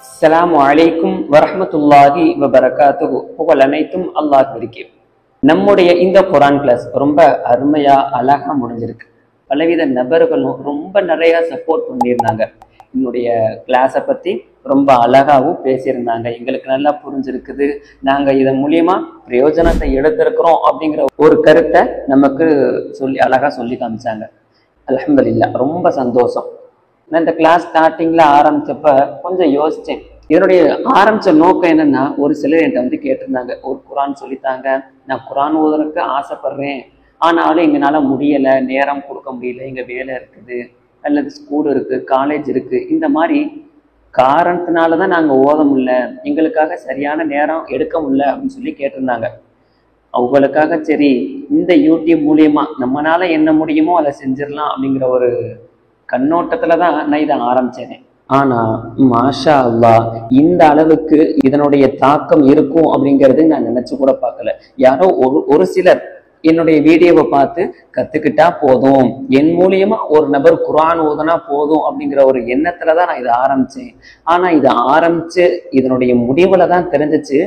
அஸ்ஸலாமு அலைக்கும் வரஹ்மத்துல்லாஹி வபரகாத்துஹு. புகழ் அனைத்தும் அல்லாஹ்விற்கே. நம்முடைய இந்த குர்ஆன் கிளாஸ் ரொம்ப அருமையா அழகா முடிஞ்சிருக்கு. பலவித நபர்களும் ரொம்ப நிறைய சப்போர்ட் பண்ணியிருந்தாங்க. என்னுடைய கிளாஸை பத்தி ரொம்ப அழகாவும் பேசியிருந்தாங்க. எங்களுக்கு நல்லா புரிஞ்சிருக்குது, நாங்க இதன் மூலியமா பிரயோஜனத்தை எடுத்திருக்கிறோம் அப்படிங்கிற ஒரு கருத்தை நமக்கு அழகா சொல்லி காமிச்சாங்க. அல்ஹம்துலில்லாஹ், ரொம்ப சந்தோஷம். நான் இந்த கிளாஸ் ஸ்டார்டிங்ல ஆரம்பிச்சப்ப கொஞ்சம் யோசிச்சேன். இதனுடைய ஆரம்பிச்ச நோக்கம் என்னன்னா, ஒரு சிலர் என்கிட்ட வந்து கேட்டிருந்தாங்க, ஒரு குர்ஆன் சொல்லித்தாங்க, நான் குர்ஆன் ஓதுறதுக்கு ஆசைப்படுறேன், ஆனாலும் எங்களால முடியல, நேரம் கொடுக்க முடியல, எங்க வேலை இருக்குது, அல்லது ஸ்கூல் இருக்கு, காலேஜ் இருக்கு, இந்த மாதிரி காரணத்தினாலதான் நாங்க ஓத முடியல, எங்களுக்காக சரியான நேரம் எடுக்க முடியல அப்படின்னு சொல்லி கேட்டிருந்தாங்க. அவங்களுக்காக சரி, இந்த யூடியூப் மூலியமா நம்மளால என்ன முடியுமோ அதை செஞ்சிடலாம் அப்படிங்கிற ஒரு கண்ணோட்டத்துலதான் நான் இதை ஆரம்பிச்சேனே. ஆனா மாஷா அல்லாஹ், இந்த அளவுக்கு இதனுடைய தாக்கம் இருக்கும் அப்படிங்கிறது நான் நினைச்சு கூட பார்க்கல. யாரோ ஒரு சிலர் என்னுடைய வீடியோவை பார்த்து கத்துக்கிட்டா போதும், என் மூலியமா ஒரு நபர் குர்ஆன் ஓதுனா போதும் அப்படிங்கிற ஒரு எண்ணத்துலதான் நான் இதை ஆரம்பிச்சேன். ஆனா இதை ஆரம்பிச்சு இதனுடைய முடிவுல தான் தெரிஞ்சிச்சு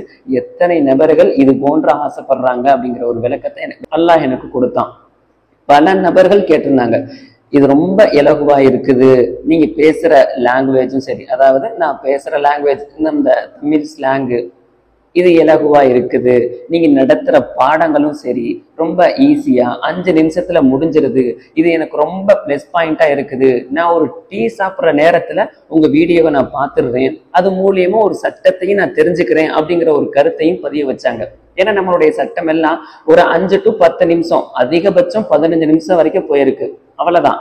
எத்தனை நபர்கள் இது போன்ற ஆசைப்படுறாங்க அப்படிங்கிற ஒரு விளக்கத்தை அல்லாஹ் எனக்கு கொடுத்தான். பல நபர்கள் கேட்டிருந்தாங்க, இது ரொம்ப இலகுவா இருக்குது, நீங்க பேசுற லாங்குவேஜும் சரி, அதாவது நான் பேசுற லாங்குவேஜ் இந்த தமிழ் ஸ்லாங்கு இது இலகுவா இருக்குது, நீங்க நடத்துற பாடங்களும் சரி ரொம்ப ஈஸியா 5 நிமிஷத்துல முடிஞ்சிருது, இது எனக்கு ரொம்ப பிளஸ் பாயிண்டா இருக்குது, நான் ஒரு டீ சாப்பிட்ற நேரத்துல உங்க வீடியோவை நான் பார்த்துடுறேன், அது மூலியமா ஒரு சட்டத்தையும் நான் தெரிஞ்சுக்கிறேன் அப்படிங்கிற ஒரு கருத்தையும் பதிய வச்சாங்க. ஏன்னா நம்மளுடைய சட்டம் எல்லாம் ஒரு 5 to 10 நிமிஷம், அதிகபட்சம் 15 நிமிஷம் வரைக்கும் போயிருக்கு, அவ்வளவுதான்.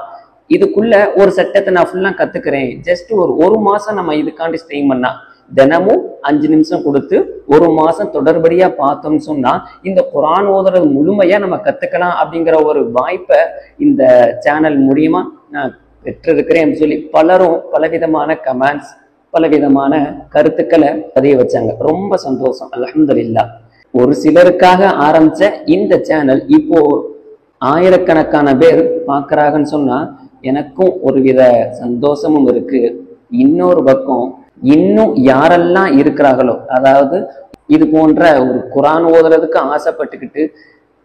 இதுக்குள்ள ஒரு சட்டத்தை நான் ஃபுல்லா கத்துக்கிறேன், ஜஸ்ட் ஒரு மாசம் நம்ம இதுக்காண்டி ஸ்ட்ரெயின் பண்ணா, தினமும் 5 நிமிஷம் கொடுத்து ஒரு மாசம் தொடர்படியா பார்த்தோம்னு சொன்னா இந்த குர்ஆன் ஓதுறது முழுமையா நம்ம கத்துக்கலாம் அப்படிங்கிற ஒரு வாய்ப்பை இந்த சேனல் மூலியமா நான் பெற்றிருக்கிறேன் சொல்லி பலரும் பலவிதமான கமெண்ட்ஸ், பலவிதமான கருத்துக்களை பதிய வச்சாங்க. ரொம்ப சந்தோஷம், அல்ஹம்துலில்லாஹ். ஒரு சிலருக்காக ஆரம்பிச்ச இந்த சேனல் இப்போ ஆயிரக்கணக்கான பேர் பார்க்கறாங்கன்னு சொன்னா எனக்கும் ஒரு வித சந்தோஷமும் இருக்கு. இன்னொரு பக்கம் இன்னும் யாரெல்லாம் இருக்கிறார்களோ, அதாவது இது போன்ற ஒரு குர்ஆன் ஓதுறதுக்கு ஆசைப்பட்டுக்கிட்டு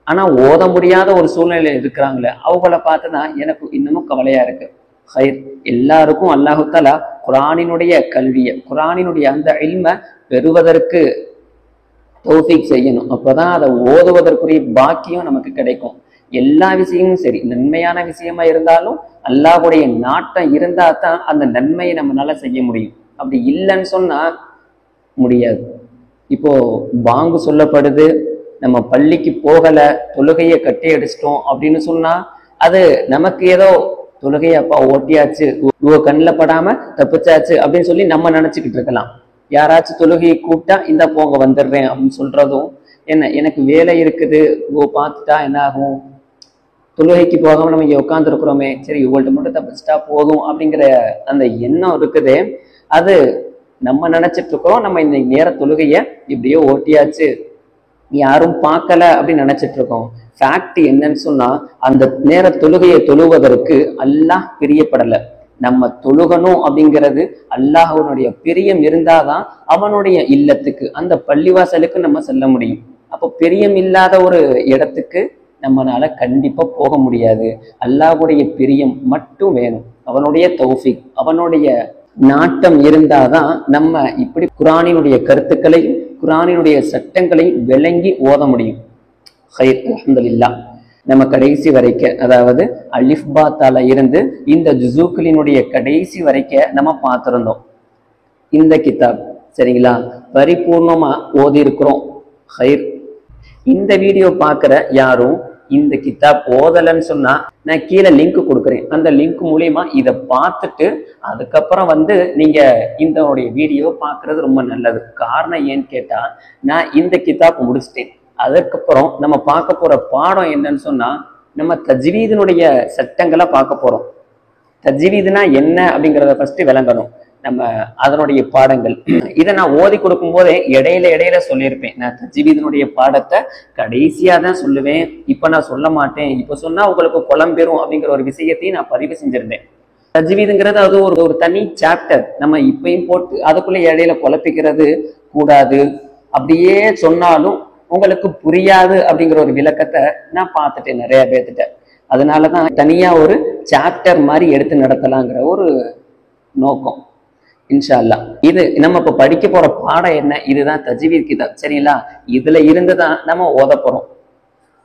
ஆனா ஓத முடியாத ஒரு சூழ்நிலையில இருக்கிறாங்களே, அவங்கள பார்த்துதான் எனக்கு இன்னமும் கவலையா இருக்கு. ஹைர், எல்லாருக்கும் அல்லாஹு தஆலா குர்ஆனினுடைய கல்வியை, குர்ஆனினுடைய அந்த இல்மை பெறுவதற்கு தௌஃபீக் செய்யணும். அப்பதான் அதை ஓதுவதற்குரிய பாக்கியம் நமக்கு கிடைக்கும். எல்லா விஷயமும் சரி, நன்மையான விஷயமா இருந்தாலும் அல்லாஹ்வுடைய நாட்டம் இருந்தா தான் அந்த நன்மையை நம்மளால செய்ய முடியும். அப்படி இல்லைன்னு சொன்னா முடியாது. இப்போ பாங்கு சொல்லப்படுது, நம்ம பள்ளிக்கு போகல, தொழுகையை கட்டி அடிச்சிட்டோம் அப்படின்னு சொன்னா அது நமக்கு ஏதோ தொழுகையப்பா ஓட்டியாச்சு, கண்ணில் படாம தப்பிச்சாச்சு அப்படின்னு சொல்லி நம்ம நினைச்சுக்கிட்டு இருக்கலாம். யாராச்சும் தொழுகையை கூப்பிட்டா இந்த போங்க வந்துடுறேன் அப்படின்னு சொல்றதும், என்ன எனக்கு வேலை இருக்குது, பார்த்துட்டா என்ன ஆகும், தொழுகைக்கு போகாம நம்ம இங்க உட்காந்துருக்குறோமே, சரி இவங்கள்ட்ட மட்டும் தப்பிச்சிட்டா போதும் அப்படிங்கிற அந்த எண்ணம் இருக்குதே, அது நம்ம நினைச்சிட்டு இருக்கிறோம். நம்ம இந்த நேர தொழுகைய இப்படியோ ஓட்டியாச்சு, யாரும் பார்க்கல அப்படின்னு நினைச்சிட்டு இருக்கோம். ஃபேக்ட் என்னன்னு சொன்னா, அந்த நேர தொழுகையை தொழுவதற்கு அல்லாஹ் பிரியப்படலை. நம்ம தொழுகணும் அப்படிங்கிறது அல்லாஹ்வுடைய பிரியம் இருந்தாதான் அவனுடைய இல்லத்துக்கு, அந்த பள்ளிவாசலுக்கு நம்ம செல்ல முடியும். அப்போ பிரியம் இல்லாத ஒரு இடத்துக்கு நம்மளால கண்டிப்பா போக முடியாது. அல்லாஹ்வுடைய பிரியம் மட்டும் வேணும், அவனுடைய தௌஃபீக், அவனுடைய நாட்டம் இருந்தாதான் நம்ம இப்படி குர்ஆனினுடைய கருத்துக்களை, குர்ஆனினுடைய சட்டங்களை விளங்கி ஓத முடியும். ஹைர், அல்ஹம்துலில்லாஹ். நம்ம கடைசி வரைக்க, அதாவது அலிஃப் பா தால இருந்து இந்த ஜுஸூக்களினுடைய கடைசி வரைக்க நம்ம பார்த்திருந்தோம். இந்த கிதாப் சரிங்களா, பரிபூர்ணமா ஓதி இருக்கிறோம். ஹைர், இந்த வீடியோ பார்க்குற யாரும் இந்த கிதாப் ஓதலன்னு சொன்னா நான் கீழே லிங்க் கொடுக்குறேன், அந்த லிங்க் மூலியமா இதை பார்த்துட்டு அதுக்கப்புறம் நீங்க இந்த வீடியோ பார்க்கறது ரொம்ப நல்லது. காரணம் ஏன்னு கேட்டா, நான் இந்த கிதாப் முடிச்சிட்டேன். அதற்கப்புறம் நம்ம பார்க்க போற பாடம் என்னன்னு சொன்னா, நம்ம தஜ்வீதினுடைய சட்டங்களை பார்க்க போறோம். தஜ்வீதுனா என்ன அப்படிங்கிறத ஃபர்ஸ்ட் விளங்கணும். நம்ம அதனுடைய பாடங்கள் இதை நான் ஓதி கொடுக்கும் போதே இடையில சொல்லியிருப்பேன். நான் தஜ்வீதினுடைய பாடத்தை கடைசியா தான் சொல்லுவேன், இப்ப நான் சொல்ல மாட்டேன், இப்ப சொன்னா உங்களுக்கு குழம்பெறும் அப்படிங்கிற ஒரு விஷயத்தையும் நான் பதிவு செஞ்சிருந்தேன். தஜ்வீதுங்கிறது அது ஒரு ஒரு தனி சாப்டர். நம்ம இப்பயும் போட்டு அதுக்குள்ள இடையில குழப்பிக்கிறது கூடாது. அப்படியே சொன்னாலும் உங்களுக்கு புரியாது அப்படிங்கிற ஒரு விளக்கத்தை நான் பார்த்துட்டேன் நிறைய பேர்த்திட்ட. அதனாலதான் தனியா ஒரு சாப்டர் மாதிரி எடுத்து நடத்தலாங்கிற ஒரு நோக்கம். இன்ஷா அல்லாஹ். இது நம்ம இப்ப படிக்க போற பாடம் என்ன? இதுதான் தஜ்வீத் கிதாப். சரிங்களா? இதுல இருந்துதான் நம்ம ஓத போறோம்.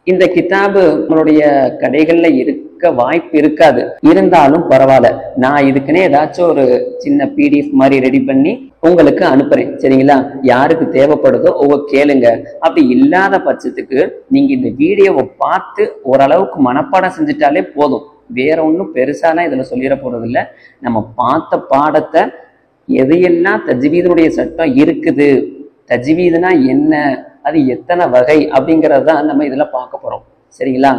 இந்த கிதாபு நம்மளுடைய கடைகள்ல இருக்க வாய்ப்பு இருக்காது, இருந்தாலும் பரவாயில்ல, நான் இதுக்குன்னே ஏதாச்சும் ஒரு சின்ன PDF மாதிரி ரெடி பண்ணி உங்களுக்கு அனுப்புறேன். சரிங்களா? யாருக்கு தேவைப்படுதோ கேளுங்க. அப்படி இல்லாத பட்சத்துக்கு நீங்க இந்த வீடியோவை பார்த்து ஓரளவுக்கு மனப்பாடம் செஞ்சுட்டாலே போதும். வேற ஒன்றும் பெருசாலாம் இதுல சொல்லிட போறது இல்லை. நம்ம பார்த்த பாடத்தை எதையெல்லாம் தஜ்வீதுடைய சட்டம் இருக்குது, தஜ்வீதுனா என்ன, அது எத்தனை வகை அப்படிங்கிறது தான் நம்ம இதுல பார்க்க போறோம். சரிங்களா?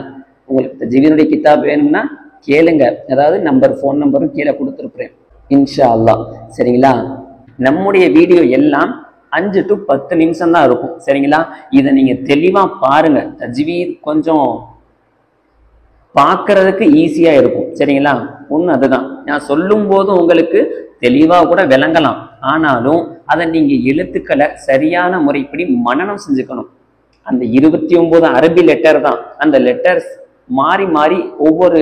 உங்களுக்கு தஜ்வீதுடைய கிதாப் வேணும்னா கேளுங்க. அதாவது ஃபோன் நம்பரும் கீழே கொடுத்துருப்பேன். இன்ஷா அல்லாஹ். சரிங்களா? நம்முடைய வீடியோ எல்லாம் 5 to 10 நிமிஷம் தான் இருக்கும். சரிங்களா? இதை நீங்க தெளிவா பாருங்க. தஜ்வீத் கொஞ்சம் பார்க்கறதுக்கு ஈஸியா இருக்கும். சரிங்களா? ஒண்ணு அதுதான். நான் சொல்லும் போது உங்களுக்கு தெளிவா கூட விளங்கலாம். ஆனாலும் அதை நீங்க எழுத்துக்களை சரியான முறைப்படி மனனம் செஞ்சுக்கணும். அந்த 29 அரபி லெட்டர் தான். அந்த லெட்டர்ஸ் மாறி மாறி ஒவ்வொரு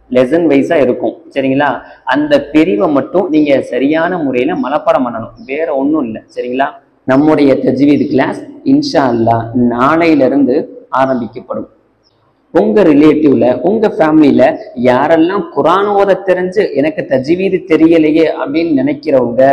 லெசன் வைஸா இருக்கும். சரிங்களா? அந்த பிரிவை மட்டும் நீங்க சரியான முறையில மனப்பாடம் பண்ணணும். வேற ஒன்றும் இல்லை. சரிங்களா? நம்முடைய தஜ்வீத் கிளாஸ் இன்ஷா அல்லாஹ் நாளையிலிருந்து ஆரம்பிக்கப்படும். உங்க ரிலேட்டிவ்ல உங்க ஃபேமிலியில யாரெல்லாம் குர்ஆன் ஓத தெரிஞ்சு எனக்கு தஜ்வீது தெரியலையே அப்படின்னு நினைக்கிறவங்க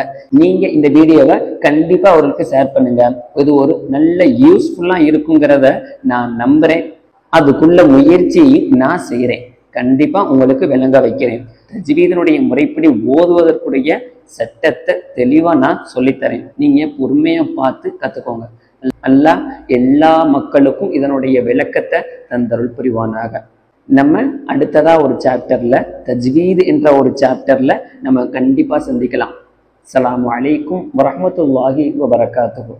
நீங்க இந்த வீடியோவை கண்டிப்பா அவர்களுக்கு ஷேர் பண்ணுங்க. இது ஒரு நல்ல யூஸ்ஃபுல்லா இருக்குங்கிறத நான் நம்புறேன். அதுக்குள்ள முயற்சியையும் நான் செய்யறேன். கண்டிப்பா உங்களுக்கு விளங்க வைக்கிறேன். தஜ்வீதினுடைய முறைப்படி ஓதுவதற்குரிய சட்டத்தை தெளிவா நான் சொல்லித்தரேன். நீங்க பொறுமையா பார்த்து கத்துக்கோங்க. அல்லாஹ் எல்லா மக்களுக்கும் இதனுடைய விளக்கத்தை தந்தருள் புரிவானாக. நம்ம அடுத்ததா ஒரு சாப்டர்ல தஜ்வீத் என்ற ஒரு சாப்டர்ல நம்ம கண்டிப்பா சந்திக்கலாம். அஸ்ஸலாமு அலைக்கும் வரஹ்மத்துல்லாஹி வபரகாத்துஹு.